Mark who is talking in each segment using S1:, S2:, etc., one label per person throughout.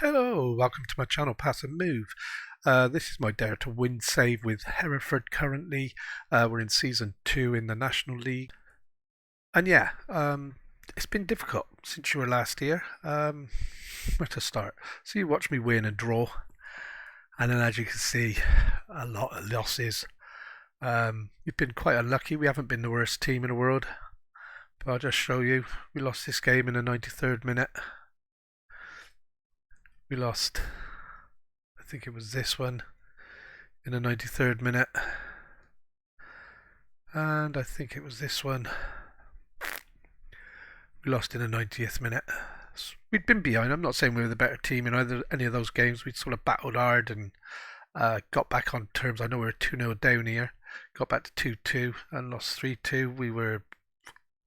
S1: Hello, welcome to my channel Pass and Move. This is my dare to win save with Hereford currently. We're in season 2 in the National League. And yeah, it's been difficult since you were last here. Where to start? So you watch me win and draw. And then as you can see, a lot of losses. We've been quite unlucky. We haven't been the worst team in the world. But I'll just show you. We lost this game in the 93rd minute. We lost, I think it was this one, in the 93rd minute. And I think it was this one. We lost in the 90th minute. We'd been behind. I'm not saying we were the better team in any of those games. We'd sort of battled hard and got back on terms. I know we were 2-0 down here. Got back to 2-2 and lost 3-2. We were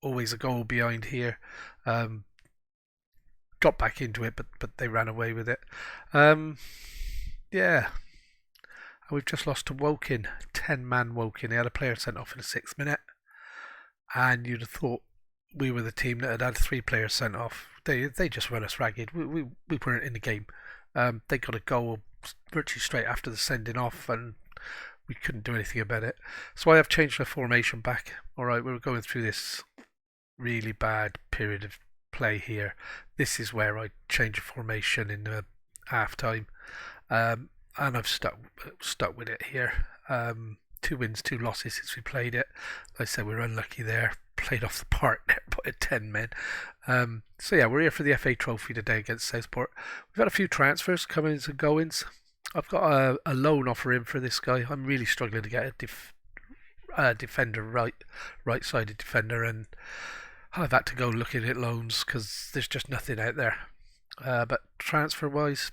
S1: always a goal behind here. Got back into it, but they ran away with it. Yeah. We've just lost to Woking, 10-man Woking. They had a player sent off in the 6th minute. And you'd have thought we were the team that had 3 players sent off. They just run us ragged. We weren't in the game. They got a goal virtually straight after the sending off, and we couldn't do anything about it. So I have changed the formation back. Alright, we were going through this really bad period of play here. This is where I change the formation in the half time. And I've stuck with it here. 2 wins, 2 losses since we played it. Like I said, we were unlucky there. Played off the park there by 10 men. So yeah, we're here for the FA Trophy today against Southport. We've had a few transfers, comings and goings. I've got a loan offer in for this guy. I'm really struggling to get a defender, right-sided defender, and I've had to go looking at loans because there's just nothing out there. But transfer-wise,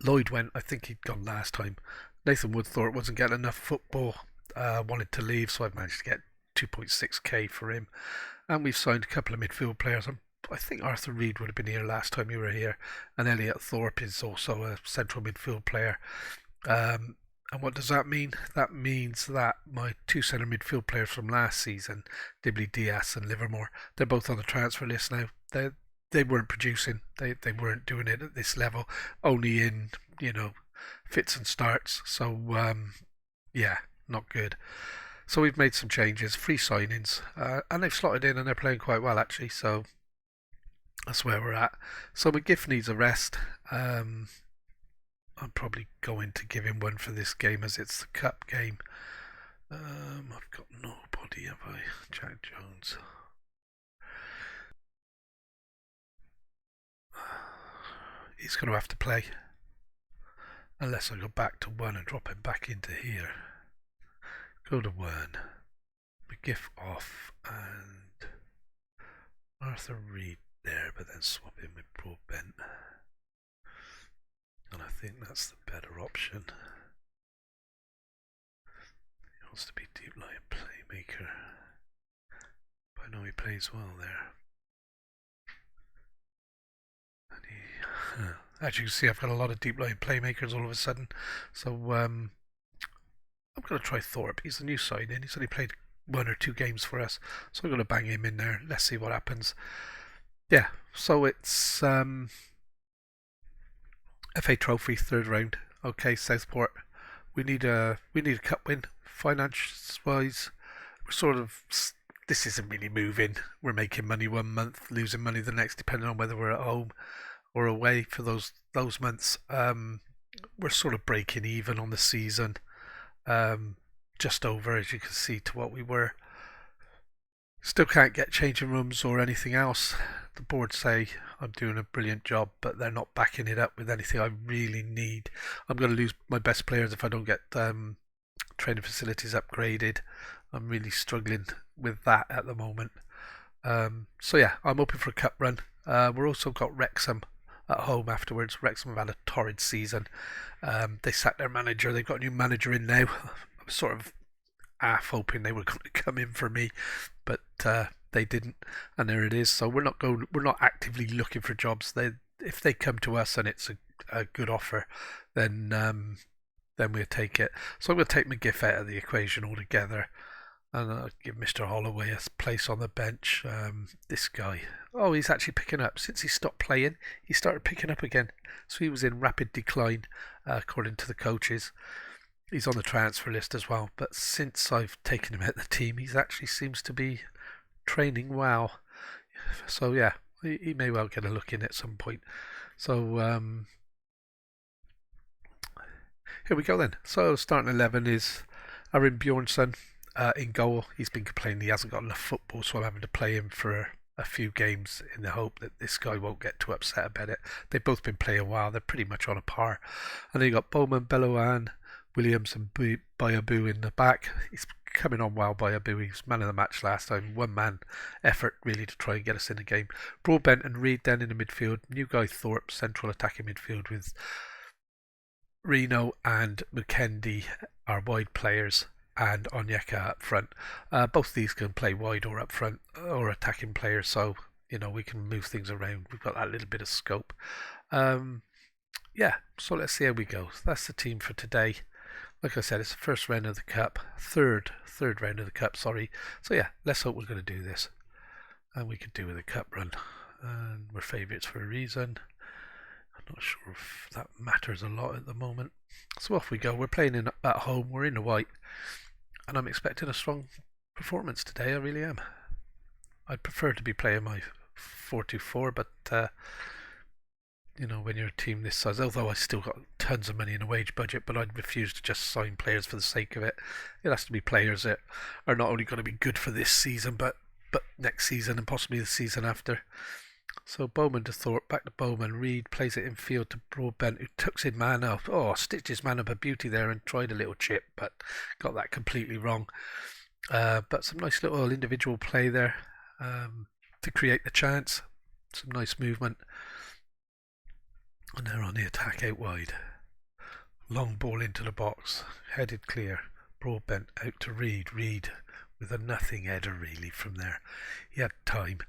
S1: Lloyd went. I think he'd gone last time. Nathan Woodthorpe wasn't getting enough football. Wanted to leave, so I've managed to get 2.6k for him. And we've signed a couple of midfield players. I think Arthur Reed would have been here last time you were here. And Elliot Thorpe is also a central midfield player. And what does that mean? That means that my 2 centre midfield players from last season, Dibley Diaz and Livermore, they're both on the transfer list now. They weren't producing. They weren't doing it at this level. Only in, fits and starts. So, yeah, not good. So we've made some changes, free signings, and they've slotted in and they're playing quite well actually. So that's where we're at. So McGiff needs a rest. I'm probably going to give him one for this game as it's the cup game. I've got nobody, have I? Jack Jones. He's going to have to play. Unless I go back to 1 and drop him back into here. Go to 1. McGiff off and Arthur Reed there, but then swap him with Broadbent. And I think that's the better option. He wants to be deep line playmaker. But I know he plays well there. And as you can see, I've got a lot of deep line playmakers all of a sudden. So I'm going to try Thorpe. He's the new signing. He's only played 1 or 2 games for us. So I'm going to bang him in there. Let's see what happens. Yeah, so it's FA Trophy 3rd round. Okay, Southport. We need a cup win. Finance wise, we're sort of, this isn't really moving. We're making money one month, losing money the next, depending on whether we're at home or away for those months. We're sort of breaking even on the season. Just over, as you can see, to what we were. Still can't get changing rooms or anything else. The board say I'm doing a brilliant job, but they're not backing it up with anything I really need. I'm going to lose my best players if I don't get training facilities upgraded. I'm really struggling with that at the moment. So yeah, I'm hoping for a cup run. We're also got Wrexham at home afterwards. Wrexham have had a torrid season. They sacked their manager. They've got a new manager in now. I was sort of half hoping they were going to come in for me, but they didn't, and there it is. So we're not actively looking for jobs. If they come to us and it's a good offer, then we'll take it. So I'm going to take McGiff out of the equation altogether. And give Mr. Holloway a place on the bench. This guy, oh, he's actually picking up. Since he stopped playing, he started picking up again. So he was in rapid decline, according to the coaches. He's on the transfer list as well. But since I've taken him at the team, he actually seems to be training well. So yeah, he may well get a look in at some point. So here we go then. So starting 11 is Arin Bjornsson in goal. He's been complaining he hasn't got enough football, so I'm having to play him for a few games in the hope that this guy won't get too upset about it. They've both been playing well. They're pretty much on a par. And then you got Bowman, Belouan, Williams and Bayabu in the back. He's coming on well, Bayabu. He was man of the match last time. One man effort really to try and get us in the game. Broadbent and Reed then in the midfield. New guy Thorpe, central attacking midfield with Reno and McKendy are wide players and Onyeka up front. Both of these can play wide or up front or attacking players, so we can move things around. We've got that little bit of scope. Yeah, so let's see how we go. That's the team for today. Like I said, it's the first round of the cup, third round of the cup. Sorry. So yeah, let's hope we're going to do this, and we could do with a cup run. And we're favourites for a reason. I'm not sure if that matters a lot at the moment. So off we go. We're playing at home. We're in the white, and I'm expecting a strong performance today. I really am. I'd prefer to be playing my 4-2-4, but when you're a team this size, although I still got tons of money in a wage budget, but I'd refuse to just sign players for the sake of it. It has to be players that are not only going to be good for this season, but next season and possibly the season after. So Bowman to Thorpe, back to Bowman. Reed plays it in field to Broadbent, who tucks his man up. Oh, stitched his man up a beauty there and tried a little chip, but got that completely wrong. But some nice little individual play there to create the chance. Some nice movement. And they're on the attack out wide. Long ball into the box. Headed clear. Broadbent out to Reed. Reed with a nothing header really from there. He had time.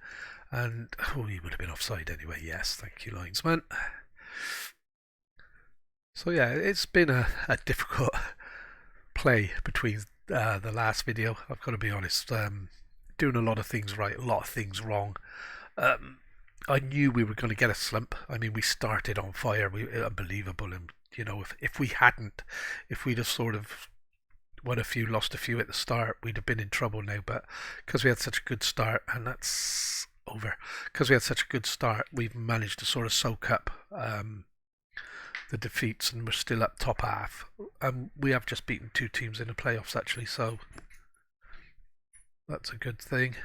S1: And, he would have been offside anyway. Yes, thank you, linesman. So yeah, it's been a difficult play between the last video. I've got to be honest. Doing a lot of things right, a lot of things wrong. I knew we were going to get a slump. I mean, we started on fire. Unbelievable. And, if we hadn't, if we'd have sort of won a few, lost a few at the start, we'd have been in trouble now. But because we had such a good start, and that's over. Because we had such a good start, we've managed to sort of soak up the defeats, and we're still up top half. And we have just beaten two teams in the playoffs, actually, so that's a good thing.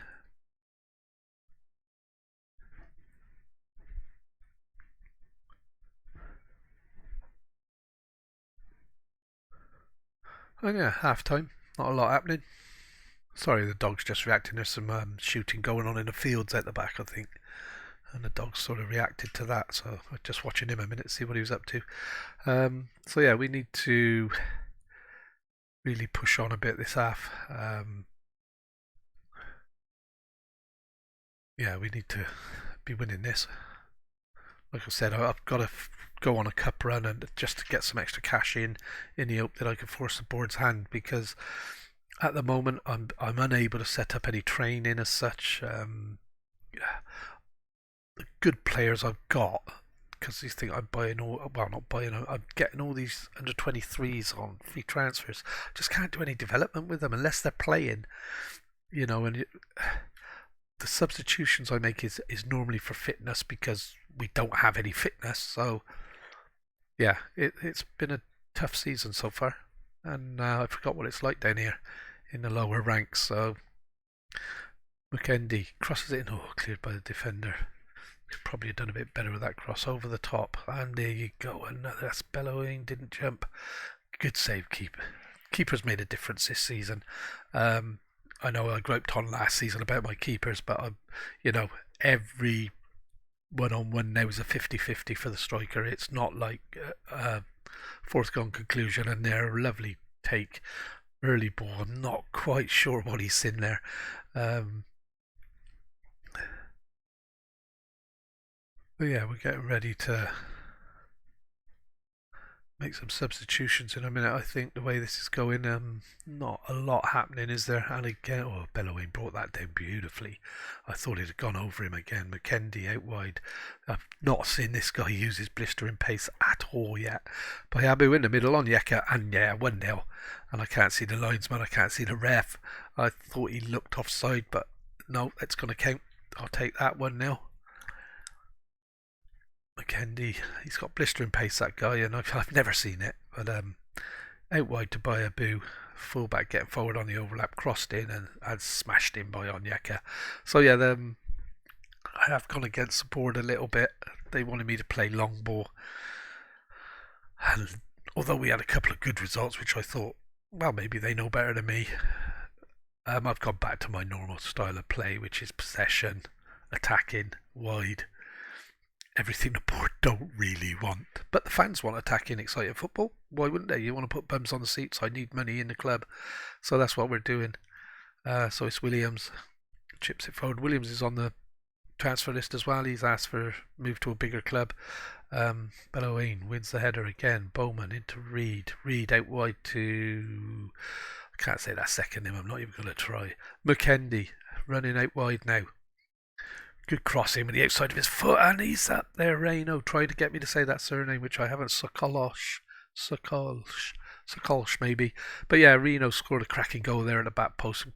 S1: And yeah, half time. Not a lot happening. Sorry, the dog's just reacting. There's some shooting going on in the fields at the back, I think. And the dog sort of reacted to that, so I'm just watching him a minute, see what he was up to. So yeah, we need to really push on a bit this half. Yeah, we need to be winning this. Like I said, I've got to go on a cup run and just to get some extra cash in the hope that I can force the board's hand, because at the moment I'm unable to set up any training as such. The good players I've got, because these think I'm buying not buying, I'm getting all these under 23s on free transfers. Just can't do any development with them unless they're playing, and the substitutions I make is normally for fitness because we don't have any fitness. So yeah, it's been a tough season so far, and I forgot what it's like down here in the lower ranks. So McKendy crosses it in, cleared by the defender. Could probably have done a bit better with that cross over the top, and there you go. Another, that's bellowing, didn't jump. Good save, keeper. Keeper's made a difference this season. I know I groped on last season about my keepers, but every one-on-one now is a 50-50 for the striker. It's not like a foregone conclusion, and they're a lovely take. Early ball, I'm not quite sure what he's in there. But yeah, we're getting ready to make some substitutions in a minute. I think the way this is going, not a lot happening, is there? And again, oh, Bellowing brought that down beautifully. I thought it had gone over him again. McKendy out wide. I've not seen this guy use his blistering pace at all yet. Bayabu in the middle on Yeka, and yeah, 1-0. And I can't see the linesman, I can't see the ref. I thought he looked offside, but no, it's going to count. I'll take that 1-0. McKendy, he's got blistering pace, that guy, and I've never seen it. But out wide to Bayabu, fullback getting forward on the overlap, crossed in and smashed in by Onyeka. So yeah, I have gone against the board a little bit. They wanted me to play long ball, and although we had a couple of good results, which I thought, well, maybe they know better than me, I've gone back to my normal style of play, which is possession, attacking, wide. Everything the board don't really want. But the fans want attacking, exciting football. Why wouldn't they? You want to put bums on the seats. I need money in the club. So that's what we're doing. So it's Williams. Chips it forward. Williams is on the transfer list as well. He's asked for move to a bigger club. Bellowing wins the header again. Bowman into Reed. Reed out wide to... I can't say that second name. I'm not even going to try. McKendy running out wide now. Good crossing with the outside of his foot, and he's up there. Reno tried to get me to say that surname, which I haven't. Sokolsh maybe. But yeah, Reno scored a cracking goal there at the back post.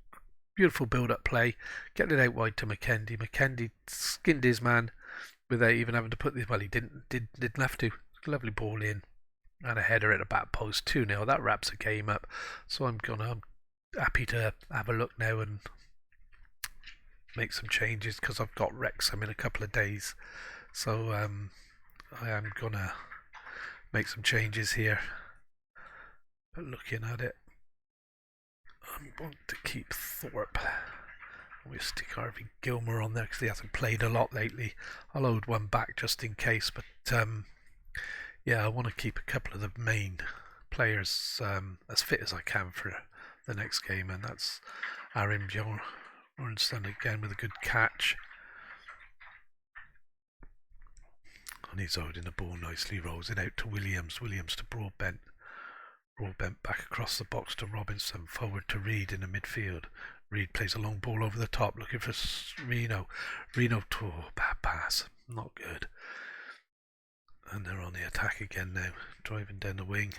S1: Beautiful build-up play. Getting it out wide to McKendy. McKendy skinned his man without even having to put this. Well, he didn't have to. Lovely ball in. And a header at the back post. 2-0. That wraps the game up. So I'm happy to have a look now and make some changes, because I've got Wrexham in a couple of days. So I am gonna make some changes here. But looking at it, I'm going to keep Thorpe. We'll stick Harvey Gilmore on there because he hasn't played a lot lately. I'll load one back just in case, but yeah, I want to keep a couple of the main players as fit as I can for the next game, and that's Aaron Bjornsson again with a good catch. And he's holding the ball nicely, rolls it out to Williams. Williams to Broadbent. Broadbent back across the box to Robinson. Forward to Reed in the midfield. Reed plays a long ball over the top, looking for Reno. Reno to bad pass. Not good. And they're on the attack again now, driving down the wing.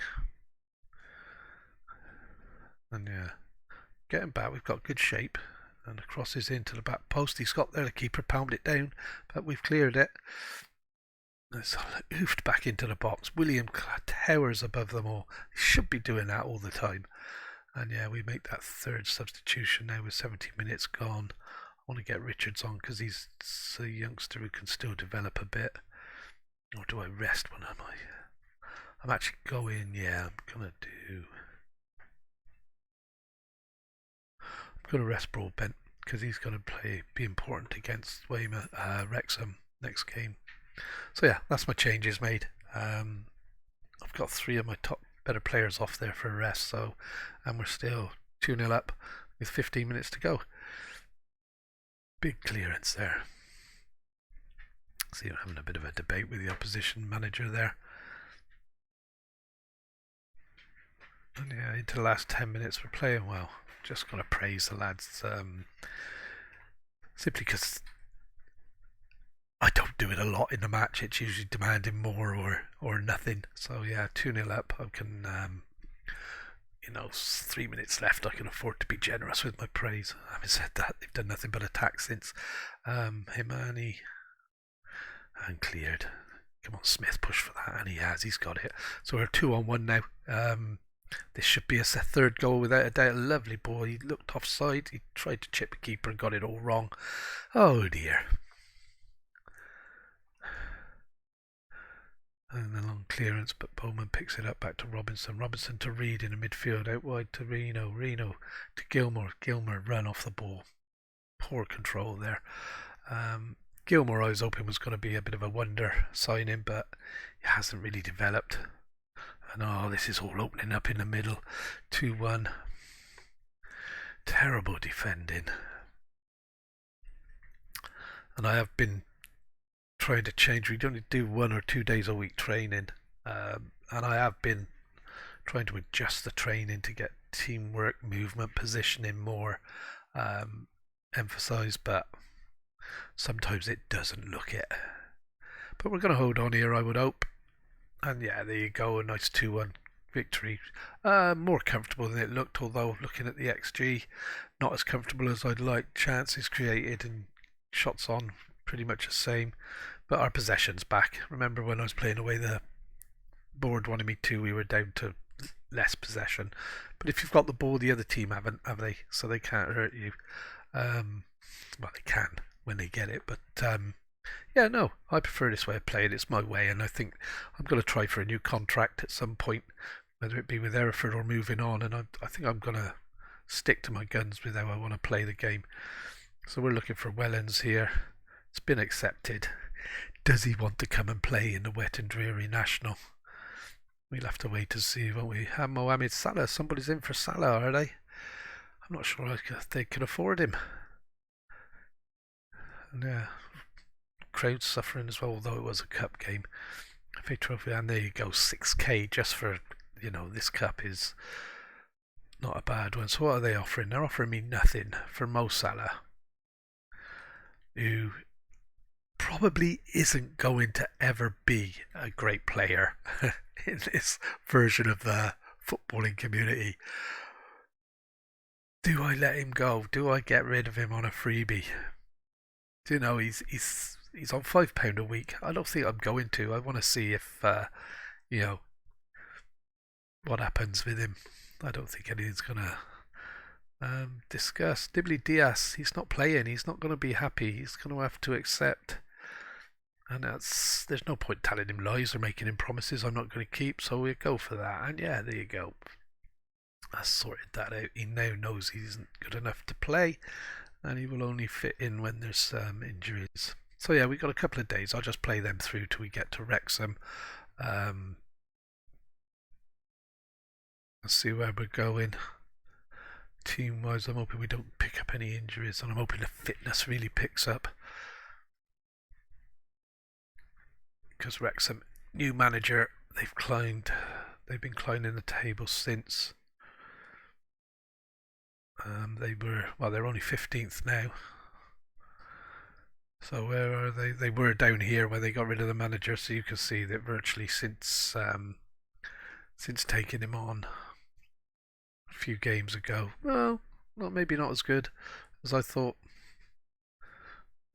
S1: And yeah, getting back, we've got good shape. And the cross is into the back post. He's got there, the keeper pounded it down, but we've cleared it. It's oofed back into the box. William towers above them all. He should be doing that all the time. And yeah, we make that third substitution now with 70 minutes gone. I want to get Richards on because he's a youngster who can still develop a bit. Or do I rest one? I'm actually going, yeah, I'm going to rest Broadbent because he's going to be important against Wrexham next game. So yeah, that's my changes made. I've got 3 of my top better players off there for a rest, and we're still 2-0 up with 15 minutes to go. Big clearance there. See, I'm having a bit of a debate with the opposition manager there. And yeah, into the last 10 minutes we're playing well. Just got to praise the lads, simply because I don't do it a lot in the match. It's usually demanding more or nothing. So yeah, 2-0 up. I can, 3 minutes left. I can afford to be generous with my praise. Having said that, they've done nothing but attack since. Himani and cleared. Come on, Smith, push for that, and he has. He's got it. So we're 2-on-1 now. This should be a third goal without a doubt. A lovely ball. He looked offside. He tried to chip the keeper and got it all wrong. Oh dear. And a long clearance, but Bowman picks it up back to Robinson. Robinson to Reed in the midfield, out wide to Reno. Reno to Gilmore. Gilmore run off the ball. Poor control there. Gilmore, I was hoping was going to be a bit of a wonder signing, but it hasn't really developed. And this is all opening up in the middle. 2-1. Terrible defending. And I have been trying to change. We only do 1 or 2 days a week training. and I have been trying to adjust the training to get teamwork, movement, positioning more emphasised, but sometimes it doesn't look it. But we're going to hold on here, I would hope. And yeah, there you go, a nice 2-1 victory. More comfortable than it looked, although looking at the XG, not as comfortable as I'd like. Chances created and shots on, pretty much the same. But our possession's back. Remember when I was playing away, the board wanted me to, we were down to less possession. But if you've got the ball, the other team haven't, have they? So they can't hurt you. Well, they can when they get it, but yeah, no, I prefer this way of playing. It's my way, and I think I'm going to try for a new contract at some point, whether it be with Hereford or moving on. And I think I'm going to stick to my guns with how I want to play the game. So we're looking for Wellens here. It's been accepted. Does he want to come and play in the wet and dreary national? We'll have to wait to see, won't we? And Mohamed Salah. Somebody's in for Salah, are they? I'm not sure they can afford him. And yeah, crowd suffering as well, although it was a cup game. FA Trophy, and there you go, 6k just for, this cup is not a bad one. So what are they offering? They're offering me nothing for Mo Salah, who probably isn't going to ever be a great player in this version of the footballing community. Do I let him go? Do I get rid of him on a freebie? He's on £5 a week. I don't think I'm going to. I want to see if what happens with him. I don't think anything's gonna discuss. Dibley Diaz, he's not playing. He's not going to be happy. He's going to have to accept. And there's no point telling him lies or making him promises I'm not going to keep. So we go for that. And yeah, there you go. I sorted that out. He now knows he isn't good enough to play, and he will only fit in when there's injuries. So yeah, we've got a couple of days. I'll just play them through till we get to Wrexham. Let's see where we're going. Team-wise, I'm hoping we don't pick up any injuries, and I'm hoping the fitness really picks up. Because Wrexham, new manager, they've been climbing the table since. They're only 15th now. So where are they? They were down here when they got rid of the manager, so you can see that virtually since taking him on a few games ago, well, maybe not as good as I thought.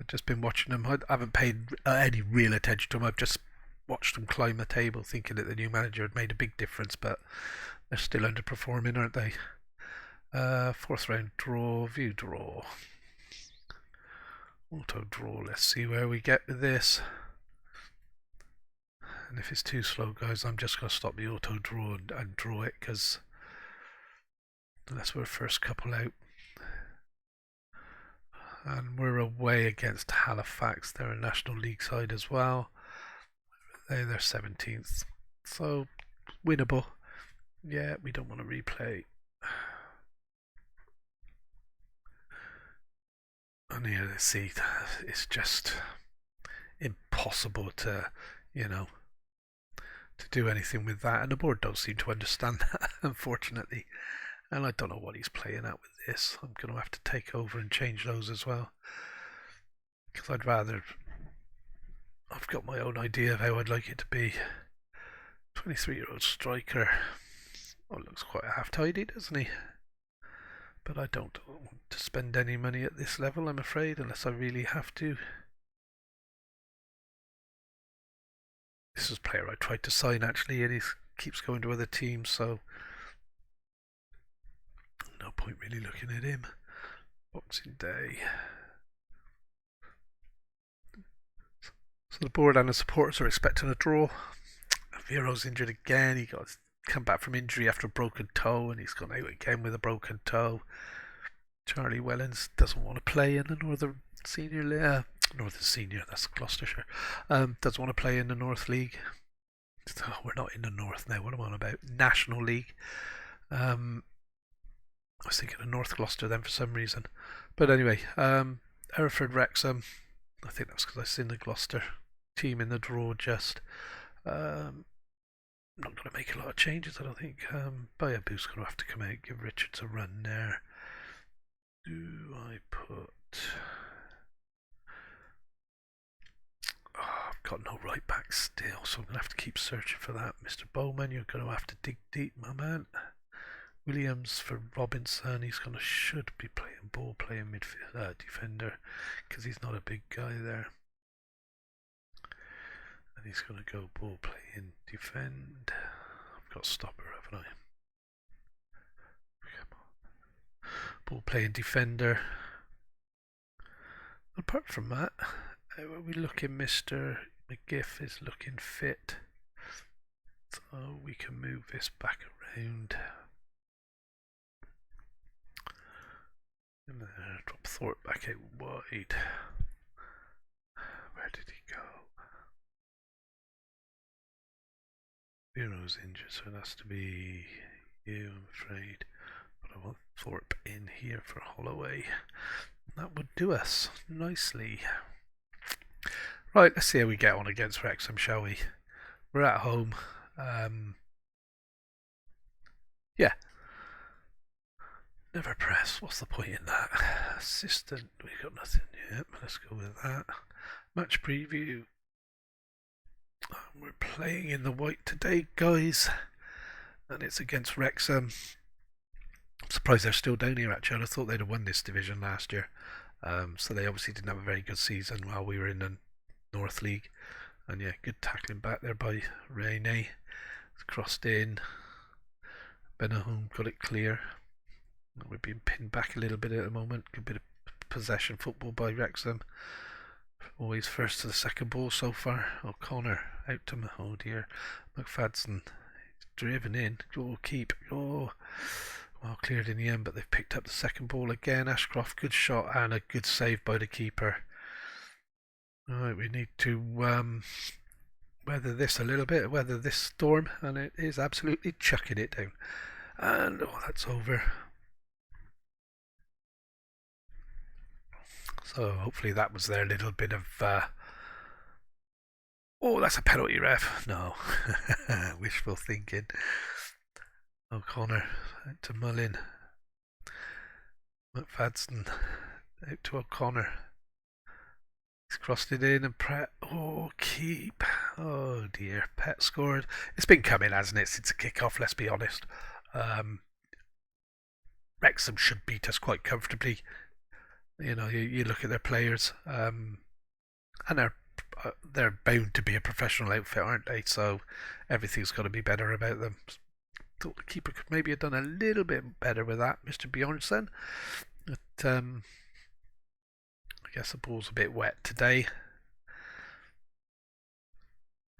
S1: I've just been watching them. I haven't paid any real attention to them. I've just watched them climb the table, thinking that the new manager had made a big difference, but they're still underperforming, aren't they? Fourth round draw, view draw, auto draw. Let's see where we get with this. And if it's too slow, guys, I'm just going to stop the auto draw and draw it, because unless we're first couple out. And we're away against Halifax. They're a National League side as well. They're 17th. So, winnable. Yeah, we don't want to replay. And here, let's see, it's just impossible to do anything with that. And the board don't seem to understand that, unfortunately. And I don't know what he's playing at with this. I'm going to have to take over and change those as well. Because I've got my own idea of how I'd like it to be. 23-year-old striker. Oh, looks quite half-tidy, doesn't he? But I don't want to spend any money at this level, I'm afraid, unless I really have to. This is a player I tried to sign, actually, and he keeps going to other teams, so no point really looking at him. Boxing Day. So the board and the supporters are expecting a draw. Vero's injured again. He got come back from injury after a broken toe, and he's gone out again with a broken toe. Charlie Wellens doesn't want to play in the Northern Senior, that's Gloucestershire. Doesn't want to play in the North League. Oh, we're not in the North now. What am I on about? National League. I was thinking of North Gloucester then for some reason. But anyway, Hereford Wrexham. I think that's because I've seen the Gloucester team in the draw just. I'm not going to make a lot of changes, I don't think. Bayabu's going to have to come out, give Richards a run there. Do I put... Oh, I've got no right back still, so I'm going to have to keep searching for that. Mr. Bowman, you're going to have to dig deep, my man. Williams for Robinson. He's going to should be playing ball, playing midfield defender, because he's not a big guy there. And he's going to go ball, playing defend. I've got stopper, haven't I? Ball, playing defender. Apart from that, how are we looking? Mr. McGiff is looking fit, so we can move this back around. Drop Thorpe back out wide. Where did he go? Bureau's injured, so it has to be you, I'm afraid. But I want Thorpe in here for Holloway. That would do us nicely. Right, let's see how we get on against Wrexham, shall we? We're at home. Yeah. Never press. What's the point in that? Assistant. We got nothing yet. Let's go with that. Match preview. We're playing in the white today, guys. And it's against Wrexham. I'm surprised they're still down here, actually. I thought they'd have won this division last year. So they obviously didn't have a very good season while we were in the North League. And yeah, good tackling back there by Rene. It's crossed in. Benahum got it clear. We're being pinned back a little bit at the moment. Good bit of possession football by Wrexham. Always first to the second ball so far. O'Connor out to oh dear. McFadden driven in. Oh, keep. Oh, well cleared in the end, but they've picked up the second ball again. Ashcroft, good shot and a good save by the keeper. Alright, we need to weather this a little bit, weather this storm, and it is absolutely chucking it down. And oh, that's over. So hopefully that was their little bit of oh, that's a penalty, ref. No. Wishful thinking. O'Connor out to Mullin. McFadden out to O'Connor. He's crossed it in and Pratt. Oh, keep. Oh dear. Pett scored. It's been coming, hasn't it, since the kick-off, let's be honest. Wrexham should beat us quite comfortably. You know, you look at their players, and they're bound to be a professional outfit, aren't they? So everything's got to be better about them. Thought the keeper could maybe have done a little bit better with that, Mr. Bjornsson. But I guess the ball's a bit wet today.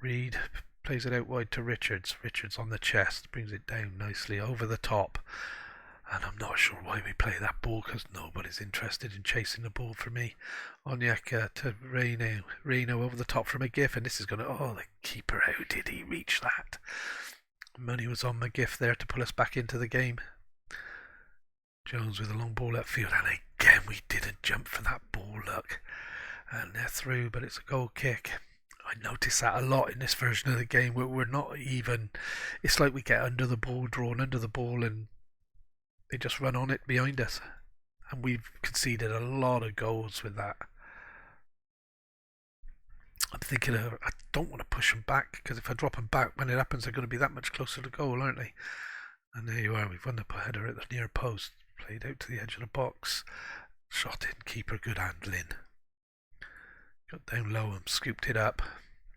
S1: Reed plays it out wide to Richards. Richards on the chest, brings it down nicely over the top. And I'm not sure why we play that ball, because nobody's interested in chasing the ball for me. Onyeka to Reno. Reno over the top from McGiff, and this is going to... Oh, the keeper, how did he reach that? Money was on McGiff there to pull us back into the game. Jones with a long ball upfield, and again we didn't jump for that ball, look. And they're through, but it's a goal kick. I notice that a lot in this version of the game, where we're not even... It's like we get under the ball, drawn under the ball, and they just run on it behind us. And we've conceded a lot of goals with that. I'm thinking I don't want to push them back, because if I drop them back, when it happens, they're going to be that much closer to goal, aren't they? And there you are, we've won the header at the near post. Played out to the edge of the box. Shot in, keeper, good handling. Got down low and scooped it up.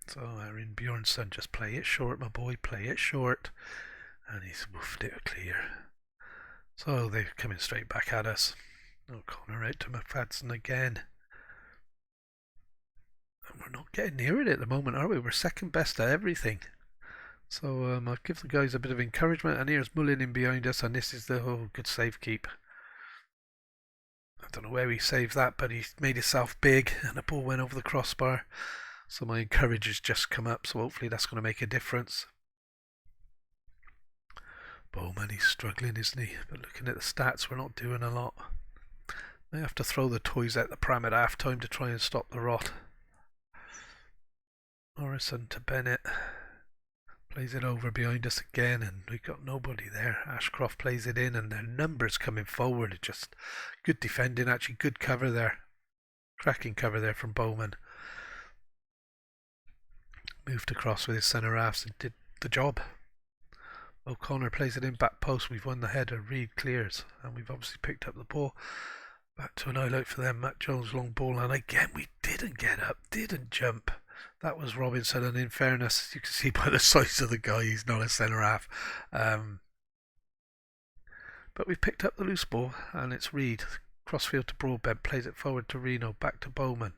S1: So Aaron Bjornsson, just play it short, my boy, play it short. And he's woofed it clear. So they're coming straight back at us. O'Connor out to McFadden again. And we're not getting near it at the moment, are we? We're second best at everything. So I'll give the guys a bit of encouragement. And here's Mullin in behind us, and this is the good save keep. I don't know where he saved that, but he made himself big, and the ball went over the crossbar. So my encourager's just come up, so hopefully that's going to make a difference. Bowman, he's struggling, isn't he? But looking at the stats, we're not doing a lot. They have to throw the toys out the pram at half time to try and stop the rot. Morrison to Bennett. Plays it over behind us again, and we've got nobody there. Ashcroft plays it in, and their numbers coming forward. Just good defending, actually good cover there. Cracking cover there from Bowman. Moved across with his centre halves and did the job. O'Connor plays it in back post. We've won the header. Reed clears, and we've obviously picked up the ball. Back to an highlight for them. Matt Jones long ball, and again we didn't get up, didn't jump. That was Robinson, and in fairness, you can see by the size of the guy, he's not a centre half. But we picked up the loose ball, and it's Reed. Crossfield to Broadbent, plays it forward to Reno, back to Bowman.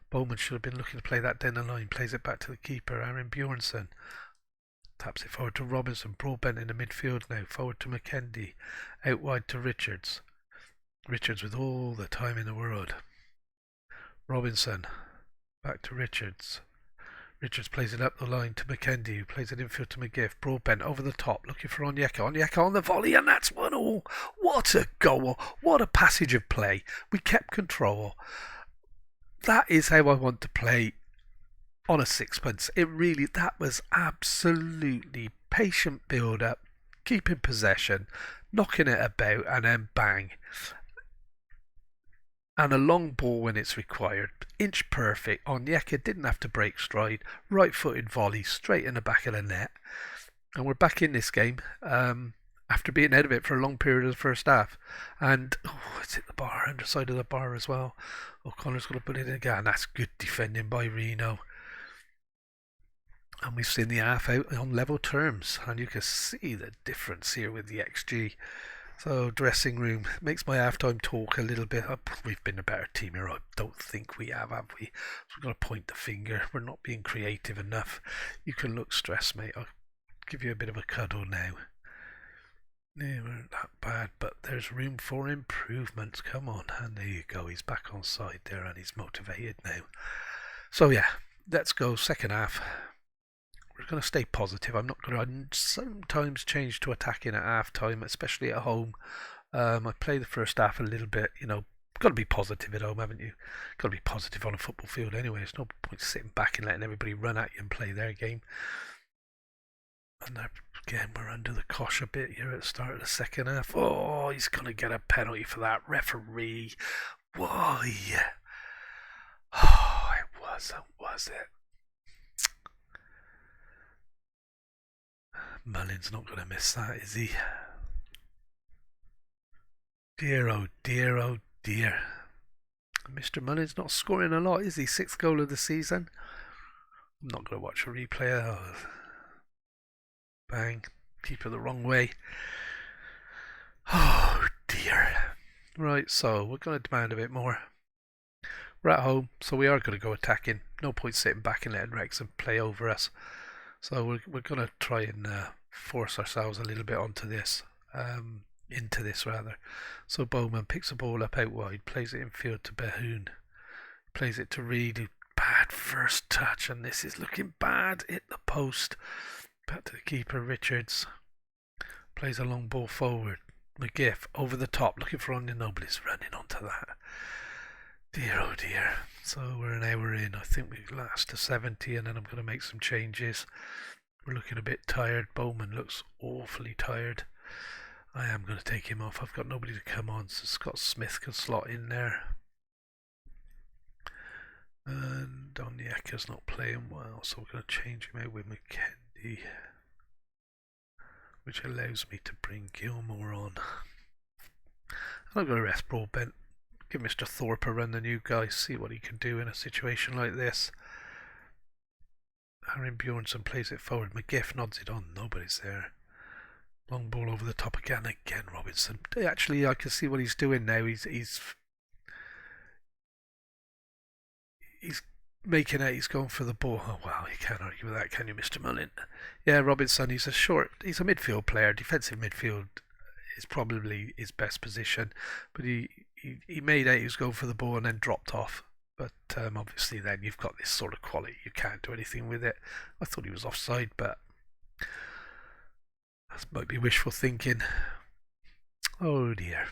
S1: Bowman should have been looking to play that down the line, plays it back to the keeper, Aaron Bjornsson. Taps it forward to Robinson, Broadbent in the midfield now, forward to McKendy, out wide to Richards. Richards with all the time in the world. Robinson, back to Richards. Richards plays it up the line to McKendy, who plays it infield to McGiff. Broadbent over the top, looking for Onyeka. Onyeka on the volley, and that's 1-1. What a goal. What a passage of play. We kept control. That is how I want to play on a sixpence. That was absolutely patient build-up, keeping possession, knocking it about, and then bang. And a long ball when it's required. Inch perfect. Onyeka didn't have to break stride. Right-footed volley straight in the back of the net. And we're back in this game after being out of it for a long period of the first half. And it's hit the bar, underside of the bar as well. O'Connor's going to put it in again. That's good defending by Reno. And we've seen the half out on level terms. And you can see the difference here with the XG. So, dressing room makes my halftime talk a little bit up. We've been a better team here. I don't think we have we? So we've got to point the finger. We're not being creative enough. You can look stressed, mate. I'll give you a bit of a cuddle now. Yeah, we're not that bad, but there's room for improvement. Come on. And there you go. He's back on side there and he's motivated now. So, yeah, let's go. Second half. We're going to stay positive. I'm not going to sometimes change to attacking at half time, especially at home. I play the first half a little bit, got to be positive at home, haven't you? Got to be positive on a football field anyway. There's no point sitting back and letting everybody run at you and play their game. And again, we're under the cosh a bit here at the start of the second half. Oh, he's going to get a penalty for that. Referee. Why? Oh, it wasn't, was it? Mullin's not going to miss that, is he? Dear, oh dear, oh dear. Mr. Mullin's not scoring a lot, is he? 6th goal of the season. I'm not going to watch a replay. Oh. Bang. Keeper the wrong way. Oh dear. Right, so we're going to demand a bit more. We're at home, so we are going to go attacking. No point sitting back and letting Wrexham play over us. So we're going to try and force ourselves a little bit onto this, into this rather. So Bowman picks the ball up out wide, plays it infield to Behoon, plays it to Reed, who bad first touch, and this is looking bad. Hit the post. Back to the keeper, Richards. Plays a long ball forward. McGiff over the top, looking for Onyeka, running onto that. Dear, oh dear. So we're an hour in. I think we last to 70 and then I'm going to make some changes. We're looking a bit tired. Bowman looks awfully tired. I am going to take him off. I've got nobody to come on, so Scott Smith can slot in there. And Onyeka's not playing well, so we're going to change him out with McKendy, which allows me to bring Gilmore on. And I'm going to rest Broadbent. Give Mr. Thorpe a run, the new guy, see what he can do in a situation like this. Aaron Bjornsson plays it forward. McGiff nods it on. Nobody's there. Long ball over the top again. Again, Robinson. Actually, I can see what he's doing now. He's making out. He's going for the ball. Oh wow, you can't argue with that, can you, Mr. Mullin? Yeah, Robinson. He's a midfield player. Defensive midfield is probably his best position, but he made out he was going for the ball and then dropped off. But obviously then you've got this sort of quality. You can't do anything with it. I thought he was offside, but that might be wishful thinking. Oh dear.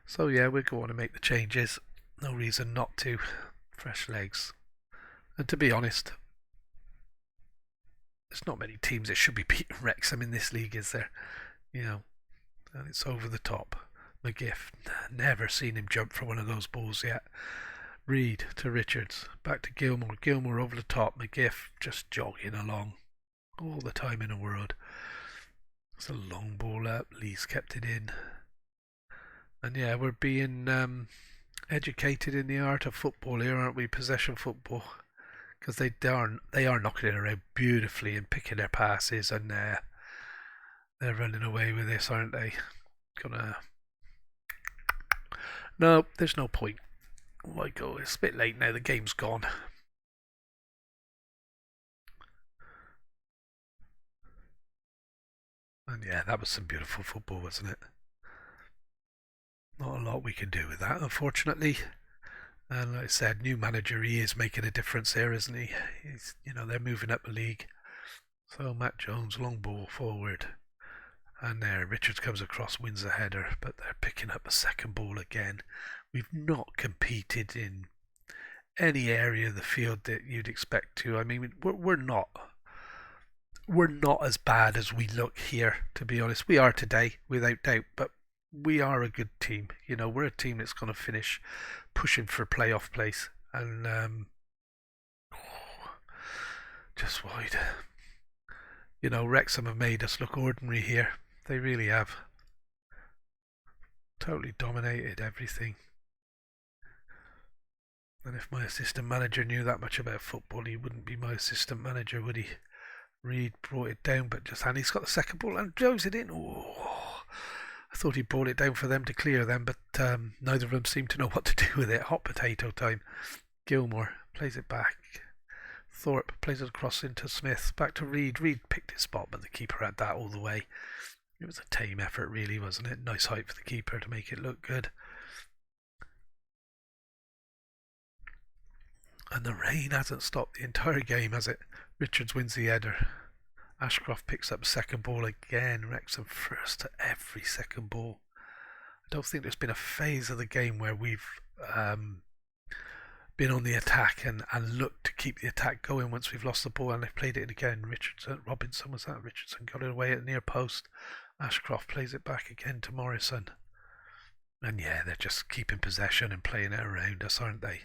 S1: So yeah, we're going to make the changes. No reason not to. Fresh legs. And to be honest, there's not many teams that should be beating Wrexham in this league, is there? You know, and it's over the top. McGiff, never seen him jump for one of those balls yet. Reed to Richards, back to Gilmore. Gilmore over the top. McGiff just jogging along all the time in the world. It's a long ball up. Lee's kept it in. And yeah, we're being educated in the art of football here, aren't we? Possession football. Because they are knocking it around beautifully and picking their passes, and they're running away with this, aren't they? No, there's no point. Oh my God, it's a bit late now. The game's gone. And yeah, that was some beautiful football, wasn't it? Not a lot we can do with that, unfortunately. And like I said, new manager, he is making a difference here, isn't he? They're moving up the league. So Matt Jones, long ball forward. And there, Richards comes across, wins the header, but they're picking up a second ball again. We've not competed in any area of the field that you'd expect to. I mean, we're not as bad as we look here, to be honest. We are today, without doubt, but we are a good team. We're a team that's going to finish pushing for playoff place, and just wide. Wrexham have made us look ordinary here. They really have. Totally dominated everything. And if my assistant manager knew that much about football, he wouldn't be my assistant manager, would he? Reed brought it down, and he's got the second ball and blows it in. Oh, I thought he brought it down for them to clear them, but neither of them seemed to know what to do with it. Hot potato time. Gilmore plays it back. Thorpe plays it across into Smith. Back to Reed. Reed picked his spot, but the keeper had that all the way. It was a tame effort, really, wasn't it? Nice height for the keeper to make it look good. And the rain hasn't stopped the entire game, has it? Richards wins the header. Ashcroft picks up second ball again. Wrexham first to every second ball. I don't think there's been a phase of the game where we've been on the attack and looked to keep the attack going once we've lost the ball, and they've played it again. Robinson was that? Richardson got it away at the near post. Ashcroft plays it back again to Morrison. And yeah, they're just keeping possession and playing it around us, aren't they?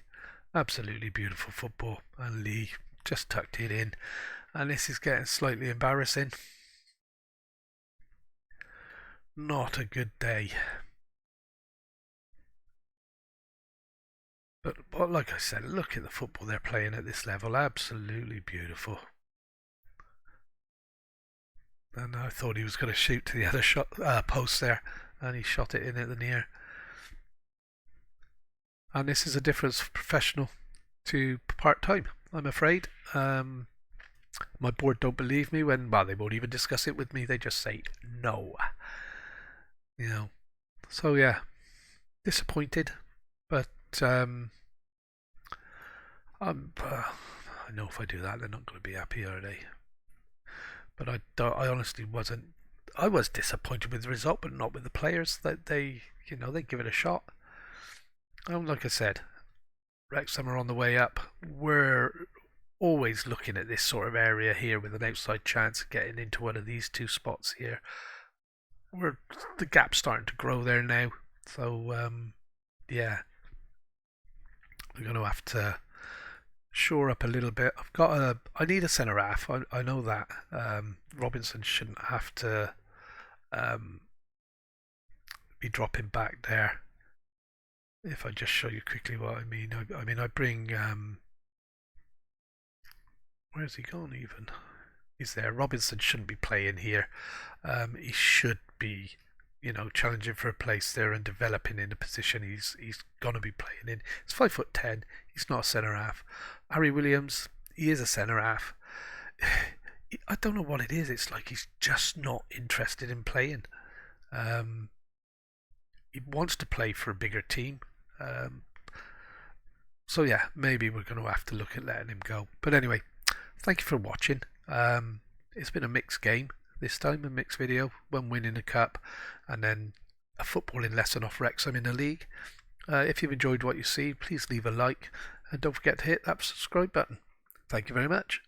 S1: Absolutely beautiful football. And Lee just tucked it in. And this is getting slightly embarrassing. Not a good day. But like I said, look at the football they're playing at this level. Absolutely beautiful. And I thought he was going to shoot to the other post there, and he shot it in at the near. And this is a difference from professional to part-time, I'm afraid. My board don't believe me they won't even discuss it with me. They just say no. So yeah, disappointed, but I know if I do that, they're not going to be happy, are they? But I honestly wasn't. I was disappointed with the result, but not with the players. That they give it a shot. Like I said, Wrexham are on the way up. We're always looking at this sort of area here with an outside chance of getting into one of these two spots here. The gap's starting to grow there now. So yeah, we're going to have to shore up a little bit. I need a centre half. I know that. Robinson shouldn't have to be dropping back there. If I just show you quickly what I mean. I bring where's he gone even? He's there. Robinson shouldn't be playing here. He should be, challenging for a place there and developing in a position he's gonna be playing in. He's 5'10". He's not a centre half. Harry Williams, he is a centre half. I don't know what it is. It's like he's just not interested in playing. He wants to play for a bigger team. So yeah, maybe we're going to have to look at letting him go. But anyway, thank you for watching. It's been a mixed game this time, a mixed video. One win in the cup, and then a footballing lesson off Wrexham in the league. If you've enjoyed what you see, please leave a like, and don't forget to hit that subscribe button. Thank you very much.